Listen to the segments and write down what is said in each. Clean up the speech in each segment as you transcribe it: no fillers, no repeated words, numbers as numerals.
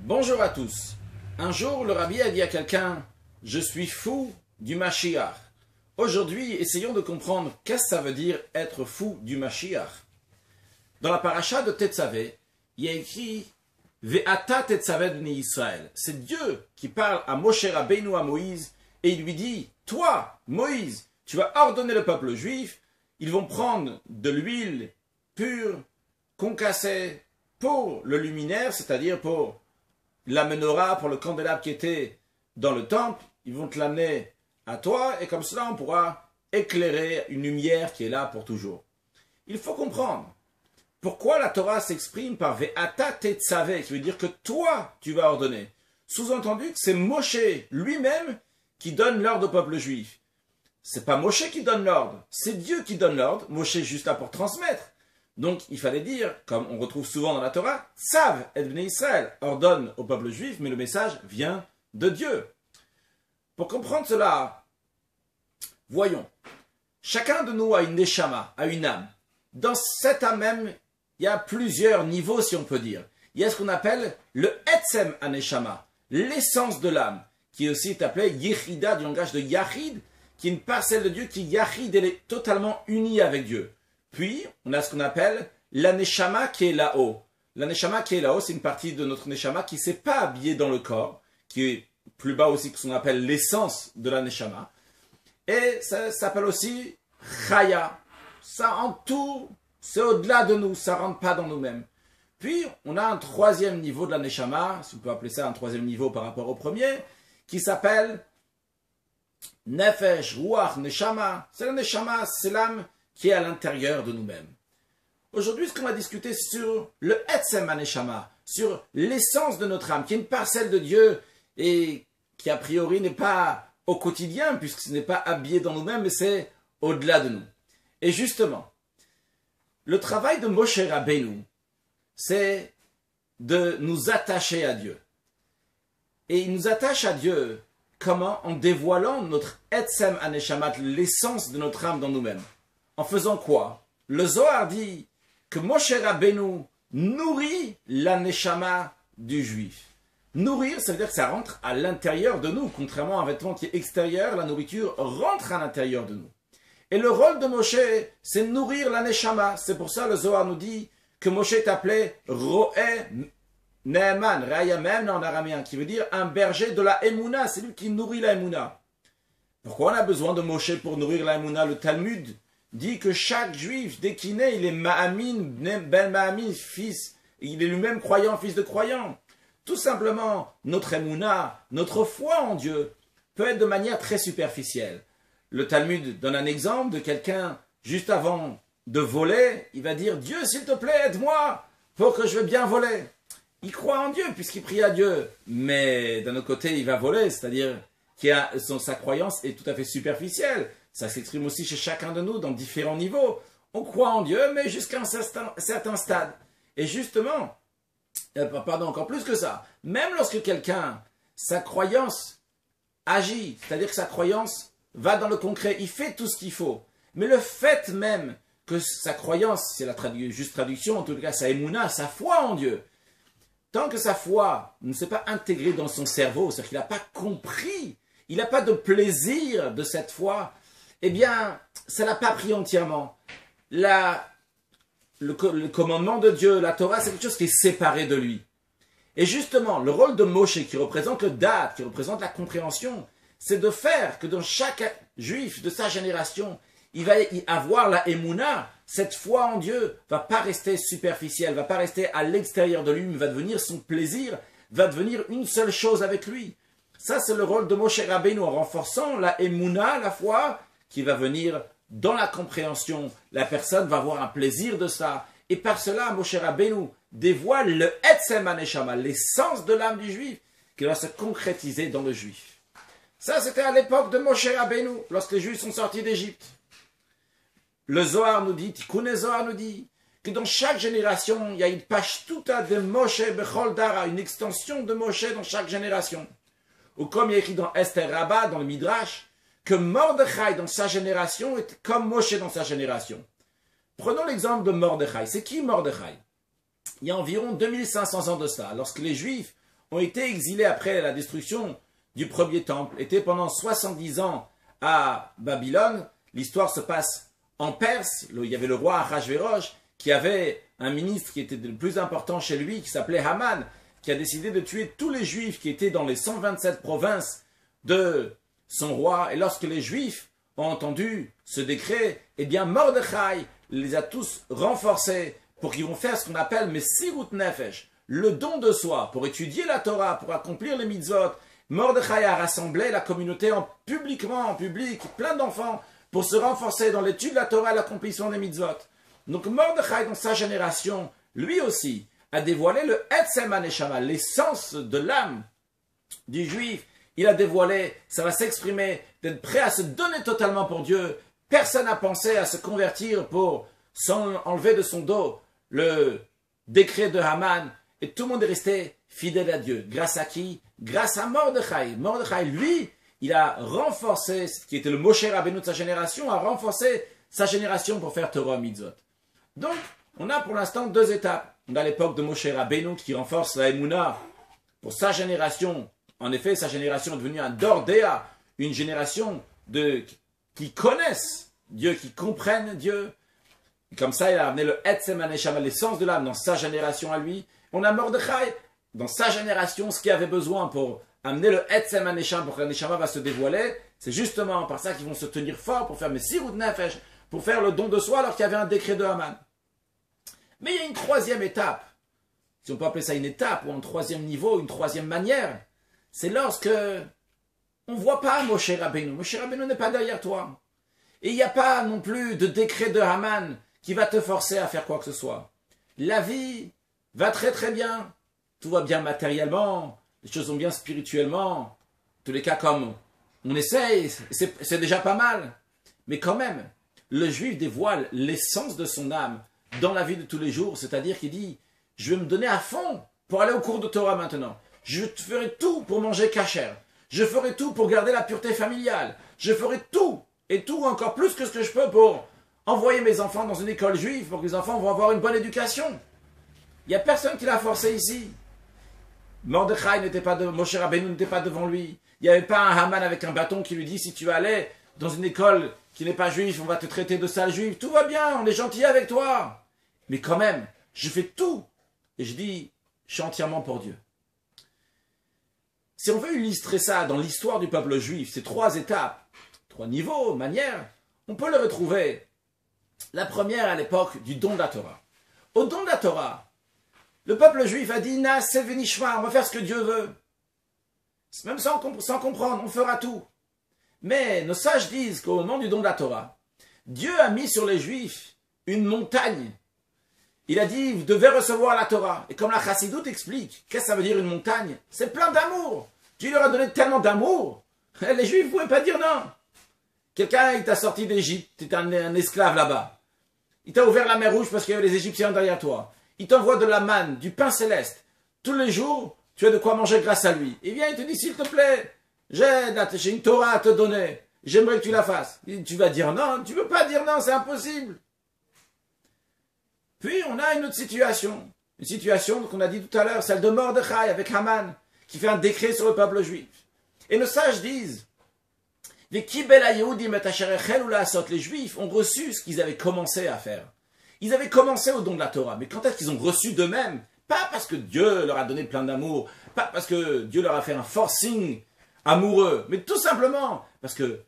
Bonjour à tous. Un jour, le rabbi a dit à quelqu'un « Je suis fou du Mashiach ». Aujourd'hui, essayons de comprendre qu'est-ce que ça veut dire être fou du Mashiach. Dans la paracha de Tetzavé, il y a écrit « Ve'ata Tetzavé b'nei Israël ». C'est Dieu qui parle à Moshe Rabbeinu, à Moïse, et il lui dit « Toi, Moïse, tu vas ordonner le peuple juif, ils vont prendre de l'huile pure, concassée, pour le luminaire, c'est-à-dire pour la menorah, pour le candélabre qui était dans le temple, ils vont te l'amener à toi, et comme cela on pourra éclairer une lumière qui est là pour toujours. Il faut comprendre pourquoi la Torah s'exprime par Ve'ata Tetzavé, qui veut dire que toi, tu vas ordonner. Sous-entendu que c'est Moshe lui-même qui donne l'ordre au peuple juif. C'est pas Moshe qui donne l'ordre, c'est Dieu qui donne l'ordre, Moshe est juste là pour transmettre. Donc, il fallait dire, comme on retrouve souvent dans la Torah, Tzav et bnei Israël ordonne au peuple juif, mais le message vient de Dieu. Pour comprendre cela, voyons, chacun de nous a une neshama, a une âme. Dans cette âme même, il y a plusieurs niveaux, si on peut dire. Il y a ce qu'on appelle le etzem aneshama, l'essence de l'âme, qui est aussi appelée yechida, du langage de Yachid, qui est une parcelle de Dieu qui Yachid, elle est totalement unie avec Dieu. Puis, on a ce qu'on appelle la neshama qui est là-haut. La neshama qui est là-haut, c'est une partie de notre neshama qui ne s'est pas habillée dans le corps, qui est plus bas aussi que ce qu'on appelle l'essence de la neshama. Et ça s'appelle aussi chaya. Ça en tout, c'est au-delà de nous, ça ne rentre pas dans nous-mêmes. Puis, on a un troisième niveau de la neshama, si on peut appeler ça un troisième niveau par rapport au premier, qui s'appelle nefesh, ruach, neshama. C'est la neshama, c'est l'âme qui est à l'intérieur de nous-mêmes. Aujourd'hui, ce qu'on va discuter sur le Etzem HaNeshama, sur l'essence de notre âme, qui est une parcelle de Dieu et qui a priori n'est pas au quotidien, puisque ce n'est pas habillé dans nous-mêmes, mais c'est au-delà de nous. Et justement, le travail de Moshe Rabbeinu, c'est de nous attacher à Dieu. Et il nous attache à Dieu, comment? En dévoilant notre Etzem HaNeshama, l'essence de notre âme dans nous-mêmes. En faisant quoi? Le Zohar dit que Moshe Rabbeinu nourrit la neshama du juif. Nourrir, ça veut dire que ça rentre à l'intérieur de nous. Contrairement à un vêtement qui est extérieur, la nourriture rentre à l'intérieur de nous. Et le rôle de Moshe, c'est nourrir la neshama. C'est pour ça le Zohar nous dit que Moshe est appelé Ro'eh Ne'eman, Raya Memna en araméen, qui veut dire un berger de la Emouna. C'est lui qui nourrit la Emouna. Pourquoi on a besoin de Moshe pour nourrir la Emouna? Le Talmud dit que chaque juif, dès qu'il naît, il est Ma'amin, Ben Ma'amin, fils, il est lui-même croyant, fils de croyant. Tout simplement, notre émouna, notre foi en Dieu, peut être de manière très superficielle. Le Talmud donne un exemple de quelqu'un, juste avant de voler, il va dire « Dieu, s'il te plaît, aide-moi pour que je vais bien voler ». Il croit en Dieu puisqu'il prie à Dieu, mais d'un autre côté, il va voler, c'est-à-dire que sa croyance est tout à fait superficielle. Ça s'exprime aussi chez chacun de nous dans différents niveaux. On croit en Dieu, mais jusqu'à un certain stade. Et justement, encore plus que ça, même lorsque quelqu'un, sa croyance agit, c'est-à-dire que sa croyance va dans le concret, il fait tout ce qu'il faut. Mais le fait même que sa croyance, c'est la juste traduction, en tout cas sa émouna, sa foi en Dieu, tant que sa foi ne s'est pas intégrée dans son cerveau, c'est-à-dire qu'il n'a pas compris, il n'a pas de plaisir de cette foi, eh bien, ça n'a pas pris entièrement. Le commandement de Dieu, la Torah, c'est quelque chose qui est séparé de lui. Et justement, le rôle de Moshe, qui représente le date, qui représente la compréhension, c'est de faire que dans chaque juif de sa génération, il va y avoir la émouna, cette foi en Dieu, va pas rester superficielle, va pas rester à l'extérieur de lui, mais va devenir son plaisir, va devenir une seule chose avec lui. Ça, c'est le rôle de Moshe Rabbeinu en renforçant la émouna, la foi, qui va venir dans la compréhension. La personne va avoir un plaisir de ça. Et par cela, Moshe Rabbeinu dévoile le Etzem HaNeshama, l'essence de l'âme du juif, qui va se concrétiser dans le juif. Ça, c'était à l'époque de Moshe Rabbeinu, lorsque les juifs sont sortis d'Égypte. Le Zohar nous dit, Tikkun Zohar nous dit, que dans chaque génération, il y a une pashtuta de Moshe Bechol Dara, une extension de Moshe dans chaque génération. Ou comme il est écrit dans Esther Rabbah, dans le Midrash, que Mordechai dans sa génération est comme Moshe dans sa génération. Prenons l'exemple de Mordechai. C'est qui Mordechai? Il y a environ 2500 ans de cela, lorsque les Juifs ont été exilés après la destruction du premier temple, étaient pendant 70 ans à Babylone. L'histoire se passe en Perse. Il y avait le roi Ahasverosh qui avait un ministre qui était le plus important chez lui, qui s'appelait Haman, qui a décidé de tuer tous les Juifs qui étaient dans les 127 provinces de son roi. Et lorsque les Juifs ont entendu ce décret, eh bien Mordechai les a tous renforcés pour qu'ils vont faire ce qu'on appelle Messirut Nefesh, le don de soi, pour étudier la Torah, pour accomplir les mitzvot. Mordechai a rassemblé la communauté publiquement, en public, plein d'enfants, pour se renforcer dans l'étude de la Torah et l'accomplissement des mitzvot. Donc Mordechai, dans sa génération, lui aussi, a dévoilé le Etzem HaNeshama, l'essence de l'âme du juif. Il a dévoilé, ça va s'exprimer, d'être prêt à se donner totalement pour Dieu. Personne n'a pensé à se convertir pour s'enlever de son dos le décret de Haman. Et tout le monde est resté fidèle à Dieu. Grâce à qui? Grâce à Mordechai. Mordechai, lui, il a renforcé, ce qui était le Moshe Rabbeinu de sa génération, a renforcé sa génération pour faire Torah Mitzvot. Donc, on a pour l'instant deux étapes. On a l'époque de Moshe Rabbeinu qui renforce la Emouna pour sa génération. En effet, sa génération est devenue un Dordéa, une génération qui connaissent Dieu, qui comprennent Dieu. Et comme ça, il a amené le Etzem HaNeshama, l'essence de l'âme, dans sa génération à lui. On a Mordechai, dans sa génération, ce qu'il avait besoin pour amener le Etzem HaNeshama, pour que la Neshama va se dévoiler, c'est justement par ça qu'ils vont se tenir fort pour faire Messirut Nefesh, pour faire le don de soi alors qu'il y avait un décret de Haman. Mais il y a une troisième étape, si on peut appeler ça une étape, ou un troisième niveau, une troisième manière, c'est lorsque on ne voit pas Moshe Rabbeinu. Moshe Rabbeinu n'est pas derrière toi. Et il n'y a pas non plus de décret de Haman qui va te forcer à faire quoi que ce soit. La vie va très très bien. Tout va bien matériellement, les choses vont bien spirituellement. En tous les cas, comme on essaye, c'est déjà pas mal. Mais quand même, le juif dévoile l'essence de son âme dans la vie de tous les jours. C'est-à-dire qu'il dit, je vais me donner à fond pour aller au cours de Torah maintenant. Je ferai tout pour manger kasher. Je ferai tout pour garder la pureté familiale. Je ferai tout, et tout encore plus que ce que je peux pour envoyer mes enfants dans une école juive pour que les enfants vont avoir une bonne éducation. Il n'y a personne qui l'a forcé ici. Mordechai n'était pas Moshe Rabbeinu n'était pas devant lui. Il n'y avait pas un Haman avec un bâton qui lui dit si tu vas aller dans une école qui n'est pas juive, on va te traiter de sale juif. Tout va bien, on est gentil avec toi. Mais quand même, je fais tout. Et je dis, je suis entièrement pour Dieu. Si on veut illustrer ça dans l'histoire du peuple juif, ces trois étapes, trois niveaux, manières, on peut le retrouver. La première à l'époque du don de la Torah. Au don de la Torah, le peuple juif a dit, Na sevenishma, on va faire ce que Dieu veut. Même sans comprendre, on fera tout. Mais nos sages disent qu'au moment du don de la Torah, Dieu a mis sur les juifs une montagne. Il a dit, vous devez recevoir la Torah. Et comme la Chassidoute explique, qu'est-ce que ça veut dire une montagne? C'est plein d'amour. Dieu leur a donné tellement d'amour. Les juifs ne pouvaient pas dire non. Quelqu'un, il t'a sorti d'Égypte, tu étais un esclave là-bas. Il t'a ouvert la mer Rouge parce qu'il y avait les Égyptiens derrière toi. Il t'envoie de la manne, du pain céleste. Tous les jours, tu as de quoi manger grâce à lui. Et viens, il te dit, s'il te plaît, j'ai une Torah à te donner. J'aimerais que tu la fasses. Et tu vas dire non, tu ne peux pas dire non, c'est impossible. Puis on a une autre situation. Une situation qu'on a dit tout à l'heure, celle de Mordechai avec Haman, qui fait un décret sur le peuple juif. Et nos sages disent, les Juifs ont reçu ce qu'ils avaient commencé à faire. Ils avaient commencé au don de la Torah, mais quand est-ce qu'ils ont reçu d'eux-mêmes? Pas parce que Dieu leur a donné plein d'amour, pas parce que Dieu leur a fait un forcing amoureux, mais tout simplement parce que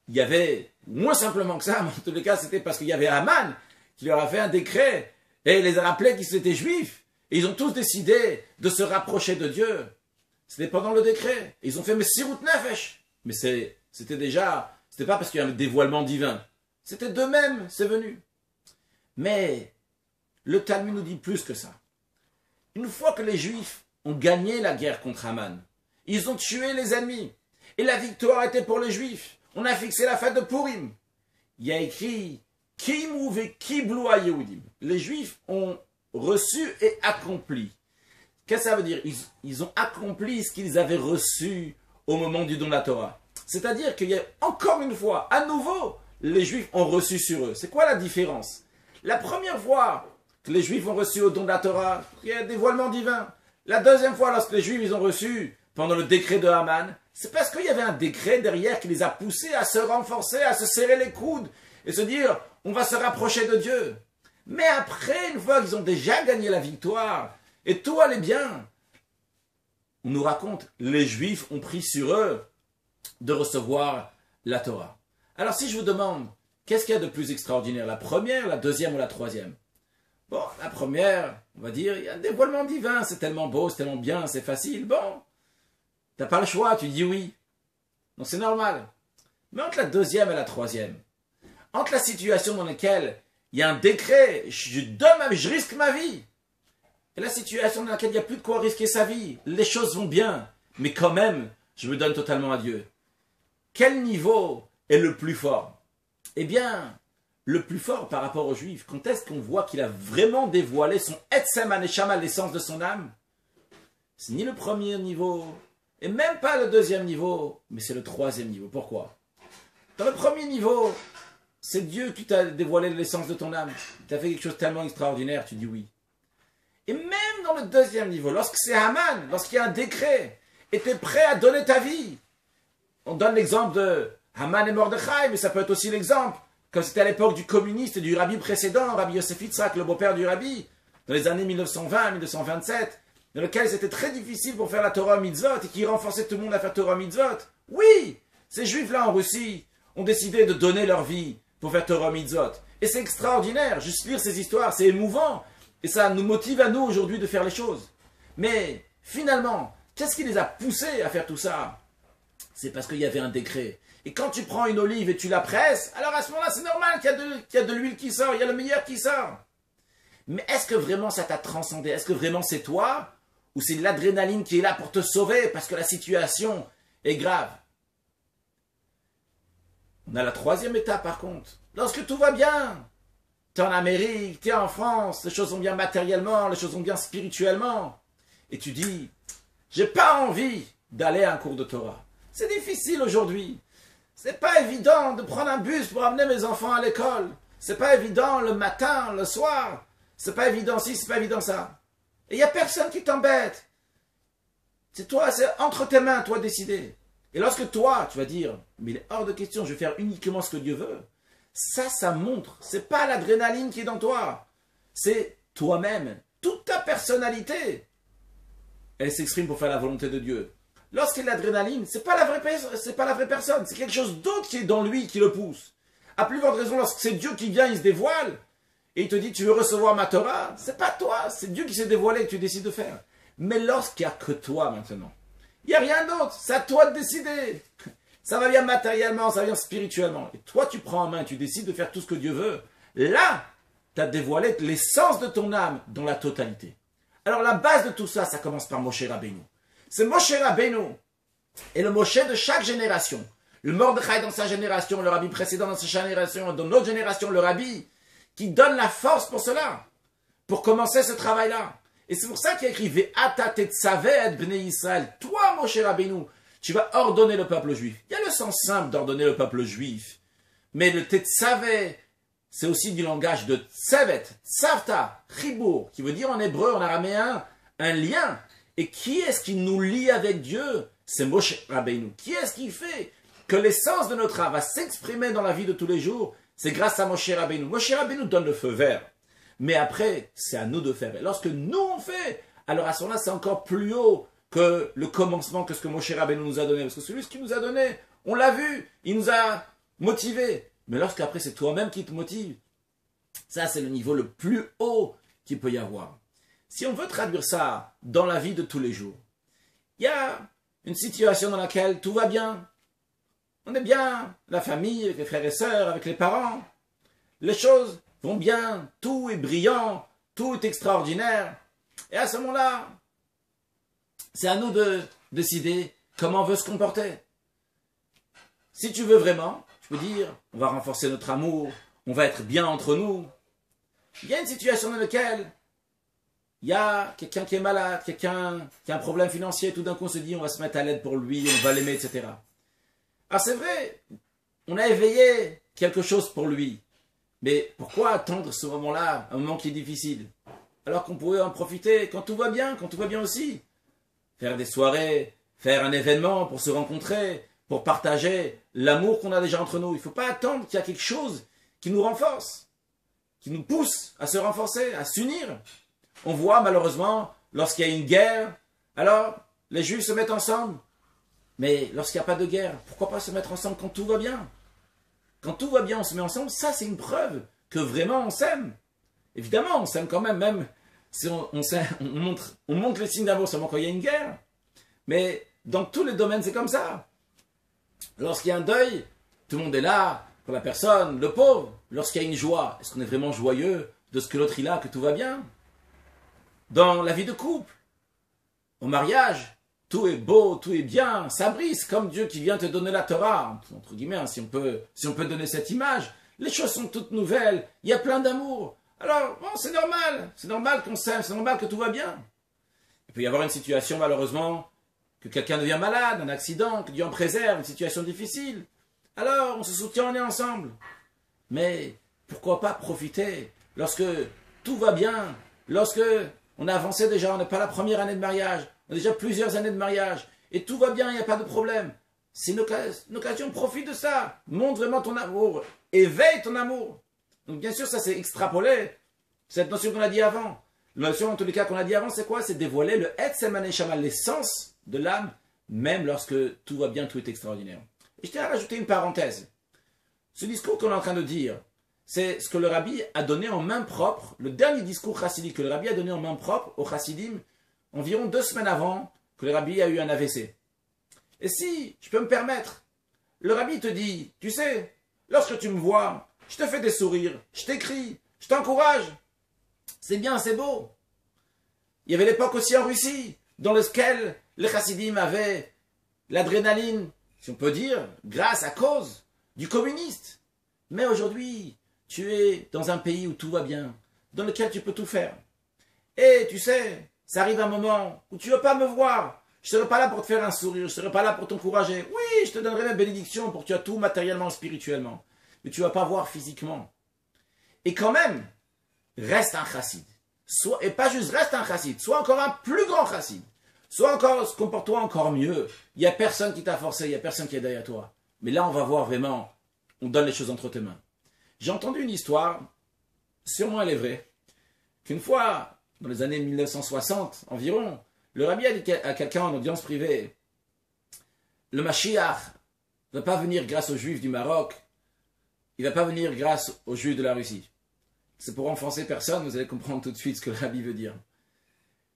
il y avait, moins simplement que ça, mais en tous les cas c'était parce qu'il y avait Haman qui leur a fait un décret et il les a rappelés qu'ils étaient juifs. Et ils ont tous décidé de se rapprocher de Dieu. C'était pendant le décret. Et ils ont fait Messirut Nefesh. Mais c'était pas parce qu'il y a un dévoilement divin. C'était d'eux-mêmes, c'est venu. Mais le Talmud nous dit plus que ça. Une fois que les Juifs ont gagné la guerre contre Haman, ils ont tué les ennemis. Et la victoire était pour les Juifs. On a fixé la fête de Purim. Il y a écrit Kimu ve kiblu ha-Yehudim. Les Juifs ont reçu et accompli. Qu'est-ce que ça veut dire? Ils ont accompli ce qu'ils avaient reçu au moment du don de la Torah. C'est-à-dire qu'il y a encore une fois, à nouveau, les Juifs ont reçu sur eux. C'est quoi la différence? La première fois que les Juifs ont reçu au don de la Torah, il y a un dévoilement divin. La deuxième fois, lorsque les Juifs ils ont reçu pendant le décret de Haman, c'est parce qu'il y avait un décret derrière qui les a poussés à se renforcer, à se serrer les coudes et se dire on va se rapprocher de Dieu. Mais après, une fois qu'ils ont déjà gagné la victoire et tout allait bien, on nous raconte les Juifs ont pris sur eux de recevoir la Torah. Alors si je vous demande, qu'est-ce qu'il y a de plus extraordinaire, la première, la deuxième ou la troisième? Bon, la première, on va dire, il y a un dévoilement divin, c'est tellement beau, c'est tellement bien, c'est facile. Bon, t'as pas le choix, tu dis oui. Donc c'est normal. Mais entre la deuxième et la troisième, entre la situation dans laquelle il y a un décret, je risque ma vie, et la situation dans laquelle il n'y a plus de quoi risquer sa vie, les choses vont bien, mais quand même, je me donne totalement à Dieu. Quel niveau est le plus fort? Eh bien, le plus fort par rapport aux Juifs, quand est-ce qu'on voit qu'il a vraiment dévoilé son Etzem Haneshama, l'essence de son âme? C'est ni le premier niveau, et même pas le deuxième niveau, mais c'est le troisième niveau. Pourquoi? Dans le premier niveau, c'est Dieu qui t'a dévoilé l'essence de ton âme. Il t'a fait quelque chose de tellement extraordinaire, tu dis oui. Et même dans le deuxième niveau, lorsque c'est Haman, lorsqu'il y a un décret, et tu es prêt à donner ta vie. On donne l'exemple de Haman et Mordechai, mais ça peut être aussi l'exemple, comme c'était à l'époque du communiste et du rabbi précédent, Rabbi Yosef Yitzhak, le beau-père du rabbi, dans les années 1920-1927, dans lequel c'était très difficile pour faire la Torah mitzvot et qui renforçait tout le monde à faire Torah mitzvot. Oui, ces juifs-là en Russie ont décidé de donner leur vie pour faire Torah mitzvot. Et c'est extraordinaire, juste lire ces histoires, c'est émouvant. Et ça nous motive à nous aujourd'hui de faire les choses. Mais finalement, qu'est-ce qui les a poussés à faire tout ça? C'est parce qu'il y avait un décret. Et quand tu prends une olive et tu la presses, alors à ce moment-là, c'est normal qu'il y a de l'huile qui sort, il y a le meilleur qui sort. Mais est-ce que vraiment ça t'a transcendé? Est-ce que vraiment c'est toi? Ou c'est l'adrénaline qui est là pour te sauver parce que la situation est grave? On a la troisième étape par contre. Lorsque tout va bien, tu es en Amérique, tu es en France, les choses vont bien matériellement, les choses vont bien spirituellement. Et tu dis, j'ai pas envie d'aller à un cours de Torah. C'est difficile aujourd'hui. C'est pas évident de prendre un bus pour amener mes enfants à l'école. C'est pas évident le matin, le soir. C'est pas évident ci, c'est pas évident ça. Et il n'y a personne qui t'embête. C'est toi, c'est entre tes mains, toi décider. Et lorsque toi, tu vas dire, mais il est hors de question, je vais faire uniquement ce que Dieu veut. Ça montre, c'est pas l'adrénaline qui est dans toi. C'est toi-même, toute ta personnalité. Elle s'exprime pour faire la volonté de Dieu. Lorsqu'il y a l'adrénaline, c'est pas la vraie personne, c'est quelque chose d'autre qui est dans lui qui le pousse. À plus forte raison, lorsque c'est Dieu qui vient, il se dévoile, et il te dit, tu veux recevoir ma Torah, c'est pas toi, c'est Dieu qui s'est dévoilé et que tu décides de faire. Mais lorsqu'il n'y a que toi maintenant, il n'y a rien d'autre, c'est à toi de décider. Ça va bien matériellement, ça va bien spirituellement. Et toi, tu prends en main, tu décides de faire tout ce que Dieu veut. Là, tu as dévoilé l'essence de ton âme dans la totalité. Alors la base de tout ça, ça commence par Moshe Rabbeinu. C'est Moshe Rabbeinu et le Moshe de chaque génération. Le Mordechai dans sa génération, le rabbi précédent dans sa génération, dans notre génération, le rabbi, qui donne la force pour cela, pour commencer ce travail-là. Et c'est pour ça qu'il a écrit « Ve'ata tetzaveh et bnei Israël » Toi, Moshe Rabbeinu, tu vas ordonner le peuple juif. Il y a le sens simple d'ordonner le peuple juif. Mais le tetzaveh, c'est aussi du langage de tsevet, tsavta, chibur, qui veut dire en hébreu, en araméen, un lien. Et qui est-ce qui nous lie avec Dieu? C'est Moshe Rabbeinu. Qui est-ce qui fait que l'essence de notre âme va s'exprimer dans la vie de tous les jours? C'est grâce à Moshe Rabbeinu. Moshe Rabbeinu donne le feu vert. Mais après, c'est à nous de faire. Et lorsque nous on fait, alors à ce moment-là, c'est encore plus haut que le commencement, que ce que Moshe Rabbeinu nous a donné. Parce que celui qui nous a donné, on l'a vu, il nous a motivés. Mais lorsqu'après, c'est toi-même qui te motive, ça, c'est le niveau le plus haut qu'il peut y avoir. Si on veut traduire ça dans la vie de tous les jours, il y a une situation dans laquelle tout va bien. On est bien, la famille, avec les frères et sœurs, avec les parents. Les choses vont bien, tout est brillant, tout est extraordinaire. Et à ce moment-là, c'est à nous de décider comment on veut se comporter. Si tu veux vraiment, tu peux dire, on va renforcer notre amour, on va être bien entre nous. Il y a une situation dans laquelle il y a quelqu'un qui est malade, quelqu'un qui a un problème financier, tout d'un coup on se dit on va se mettre à l'aide pour lui, on va l'aimer, etc. Alors c'est vrai, on a éveillé quelque chose pour lui. Mais pourquoi attendre ce moment-là, un moment qui est difficile? alors qu'on pourrait en profiter quand tout va bien aussi. Faire des soirées, faire un événement pour se rencontrer, pour partager l'amour qu'on a déjà entre nous. Il ne faut pas attendre qu'il y a quelque chose qui nous renforce, qui nous pousse à se renforcer, à s'unir. On voit malheureusement, lorsqu'il y a une guerre, alors les Juifs se mettent ensemble. Mais lorsqu'il n'y a pas de guerre, pourquoi pas se mettre ensemble quand tout va bien? Quand tout va bien, on se met ensemble, ça c'est une preuve que vraiment on s'aime. Évidemment, on s'aime quand même si on montre les signes d'amour seulement quand il y a une guerre. Mais dans tous les domaines, c'est comme ça. Lorsqu'il y a un deuil, tout le monde est là pour la personne, le pauvre. Lorsqu'il y a une joie, est-ce qu'on est vraiment joyeux de ce que l'autre il a, que tout va bien? Dans la vie de couple, au mariage, tout est beau, tout est bien, ça brise, comme Dieu qui vient te donner la Torah, entre guillemets, hein, si on peut donner cette image. Les choses sont toutes nouvelles, il y a plein d'amour. Alors, bon, c'est normal qu'on s'aime, c'est normal que tout va bien. Il peut y avoir une situation, malheureusement, que quelqu'un devient malade, un accident, que Dieu en préserve, une situation difficile. Alors, on se soutient, on est ensemble. Mais pourquoi pas profiter lorsque tout va bien, lorsque on a avancé déjà, on n'est pas la première année de mariage, on a déjà plusieurs années de mariage, et tout va bien, il n'y a pas de problème. C'est une occasion, profite de ça. Montre vraiment ton amour, éveille ton amour. Donc bien sûr, ça c'est extrapolé. Cette notion qu'on a dit avant. La notion, en tous les cas, qu'on a dit avant, c'est quoi? C'est dévoiler le Etzem HaNeshama, l'essence de l'âme, même lorsque tout va bien, tout est extraordinaire. Et je tiens à rajouter une parenthèse. Ce discours qu'on est en train de dire, c'est ce que le Rabbi a donné en main propre, le dernier discours chassidique que le Rabbi a donné en main propre aux chassidim, environ 2 semaines avant que le Rabbi a eu un AVC. Et si je peux me permettre, le Rabbi te dit, tu sais, lorsque tu me vois, je te fais des sourires, je t'écris, je t'encourage. C'est bien, c'est beau. Il y avait l'époque aussi en Russie, dans laquelle les chassidim avaient l'adrénaline, si on peut dire, grâce à cause du communiste. Mais aujourd'hui, tu es dans un pays où tout va bien, dans lequel tu peux tout faire. Et tu sais, ça arrive un moment où tu ne vas pas me voir. Je ne serai pas là pour te faire un sourire, je ne serai pas là pour t'encourager. Oui, je te donnerai mes bénédictions pour que tu aies tout matériellement, spirituellement. Mais tu ne vas pas voir physiquement. Et quand même, reste un chassid. Et pas juste reste un chassid, sois encore un plus grand chassid. Comporte-toi encore mieux. Il n'y a personne qui t'a forcé, il n'y a personne qui est derrière toi. Mais là, on va voir vraiment, on donne les choses entre tes mains. J'ai entendu une histoire, sûrement elle est vraie, qu'une fois, dans les années 1960 environ, le Rabbi a dit à quelqu'un en audience privée, le Mashiach ne va pas venir grâce aux Juifs du Maroc, il ne va pas venir grâce aux Juifs de la Russie. C'est pour enfoncer personne, vous allez comprendre tout de suite ce que le Rabbi veut dire.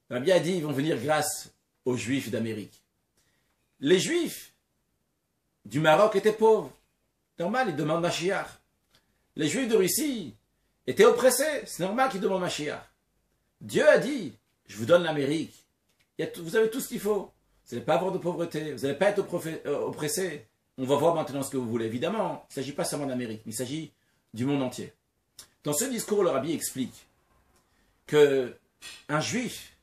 Le Rabbi a dit, ils vont venir grâce aux Juifs d'Amérique. Les Juifs du Maroc étaient pauvres. Normal, ils demandent Mashiach. Les Juifs de Russie étaient oppressés. C'est normal qu'ils demandent Mashiach. Dieu a dit, je vous donne l'Amérique. Vous avez tout ce qu'il faut. Vous n'allez pas avoir de pauvreté. Vous n'allez pas être oppressés. On va voir maintenant ce que vous voulez. Évidemment, il ne s'agit pas seulement d'Amérique, mais il s'agit du monde entier. Dans ce discours, le Rabbi explique que un Juif,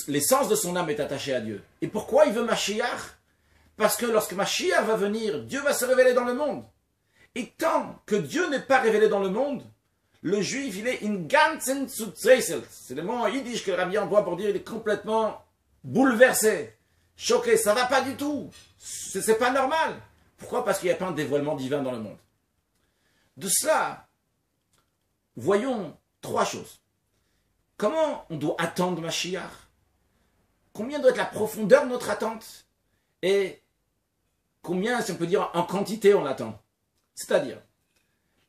l'essence de son âme est attachée à Dieu. Et pourquoi il veut Mashiach? Parce que lorsque Mashiach va venir, Dieu va se révéler dans le monde. Et tant que Dieu n'est pas révélé dans le monde, le Juif, il est in ganzen Zutzreisel. C'est le mot en yiddish que le Rabbi emploie pour dire il est complètement bouleversé, choqué. Ça va pas du tout. C'est pas normal. Pourquoi? Parce qu'il n'y a pas un dévoilement divin dans le monde. De cela, voyons 3 choses. Comment on doit attendre Mashiach? Combien doit être la profondeur de notre attente? Et combien, si on peut dire, en quantité on attend? C'est-à-dire,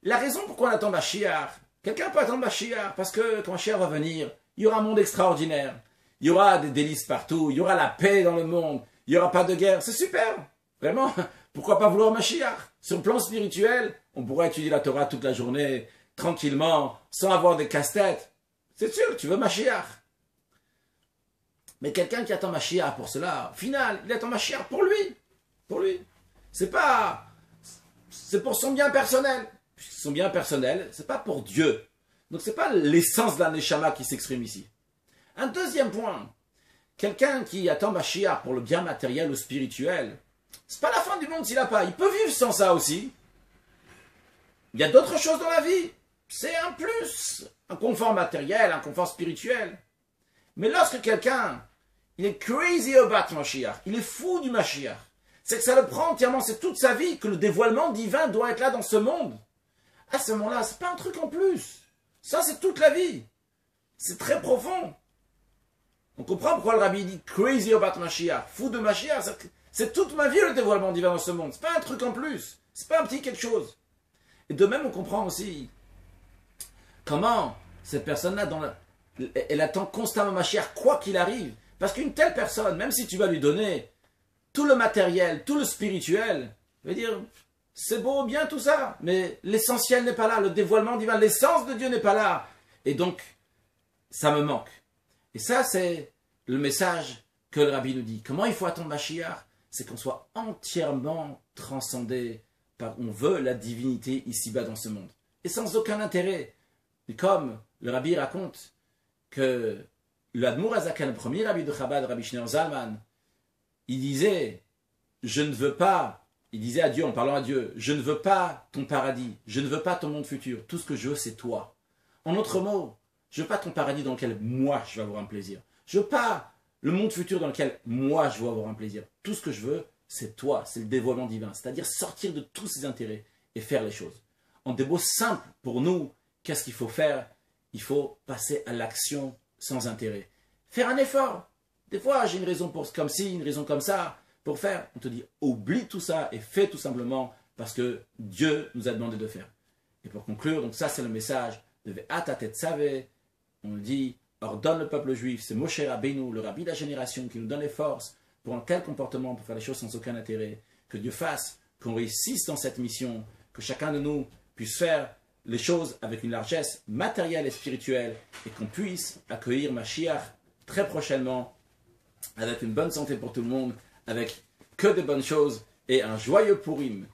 la raison pourquoi on attend Mashiach, quelqu'un peut attendre Mashiach parce que quand Mashiach va venir, il y aura un monde extraordinaire, il y aura des délices partout, il y aura la paix dans le monde, il n'y aura pas de guerre, c'est super, vraiment, pourquoi pas vouloir Mashiach? Sur le plan spirituel, on pourrait étudier la Torah toute la journée, tranquillement, sans avoir des casse-têtes, c'est sûr, tu veux Mashiach. Mais quelqu'un qui attend Mashiach pour cela, au final, il attend Mashiach pour lui, c'est pour son bien personnel. Son bien personnel, c'est pas pour Dieu. Donc c'est pas l'essence de la Neshama qui s'exprime ici. Un deuxième point, quelqu'un qui attend Mashiach pour le bien matériel ou spirituel, c'est pas la fin du monde s'il n'a pas. Il peut vivre sans ça aussi. Il y a d'autres choses dans la vie. C'est un plus. un confort matériel, un confort spirituel. Mais lorsque quelqu'un, il est crazy about Mashiach, il est fou du Mashiach, c'est que ça le prend entièrement, c'est toute sa vie que le dévoilement divin doit être là dans ce monde. À ce moment-là, c'est pas un truc en plus. Ça, c'est toute la vie. C'est très profond. On comprend pourquoi le rabbi dit crazy about Mashiach, fou de Mashiach. C'est toute ma vie le dévoilement divin dans ce monde. C'est pas un truc en plus. C'est pas un petit quelque chose. Et de même, on comprend aussi comment cette personne-là, elle attend constamment Mashiach, quoi qu'il arrive. Parce qu'une telle personne, même si tu vas lui donner tout le matériel, tout le spirituel, je veux dire, c'est beau, bien tout ça, mais l'essentiel n'est pas là, le dévoilement divin, l'essence de Dieu n'est pas là. Et donc, ça me manque. Et ça, c'est le message que le rabbi nous dit. Comment il faut attendre Mashiach? C'est qu'on soit entièrement transcendé par, on veut la divinité ici-bas dans ce monde. Et sans aucun intérêt. Et comme le rabbi raconte que l'Admour Azakan, le premier rabbi de Chabad, Rabbi Shneur Zalman, il disait, je ne veux pas, il disait à Dieu, en parlant à Dieu, je ne veux pas ton paradis, je ne veux pas ton monde futur, tout ce que je veux c'est toi. En d'autres mots, je veux pas ton paradis dans lequel moi je vais avoir un plaisir. Je veux pas le monde futur dans lequel moi je vais avoir un plaisir. Tout ce que je veux, c'est toi, c'est le dévoilement divin. C'est-à-dire sortir de tous ses intérêts et faire les choses. En des mots simples pour nous, qu'est-ce qu'il faut faire? Il faut passer à l'action sans intérêt. Faire un effort. Des fois, j'ai une raison pour comme ci, une raison comme ça, pour faire. On te dit, oublie tout ça et fais tout simplement parce que Dieu nous a demandé de faire. Et pour conclure, donc ça c'est le message de Ve'ata Tetzaveh. On dit, ordonne le peuple juif, c'est Moshe Rabbeinu, le rabbi de la génération, qui nous donne les forces pour un tel comportement, pour faire les choses sans aucun intérêt. Que Dieu fasse qu'on réussisse dans cette mission, que chacun de nous puisse faire les choses avec une largesse matérielle et spirituelle, et qu'on puisse accueillir Mashiach très prochainement, avec une bonne santé pour tout le monde, avec que de bonnes choses, et un joyeux Purim.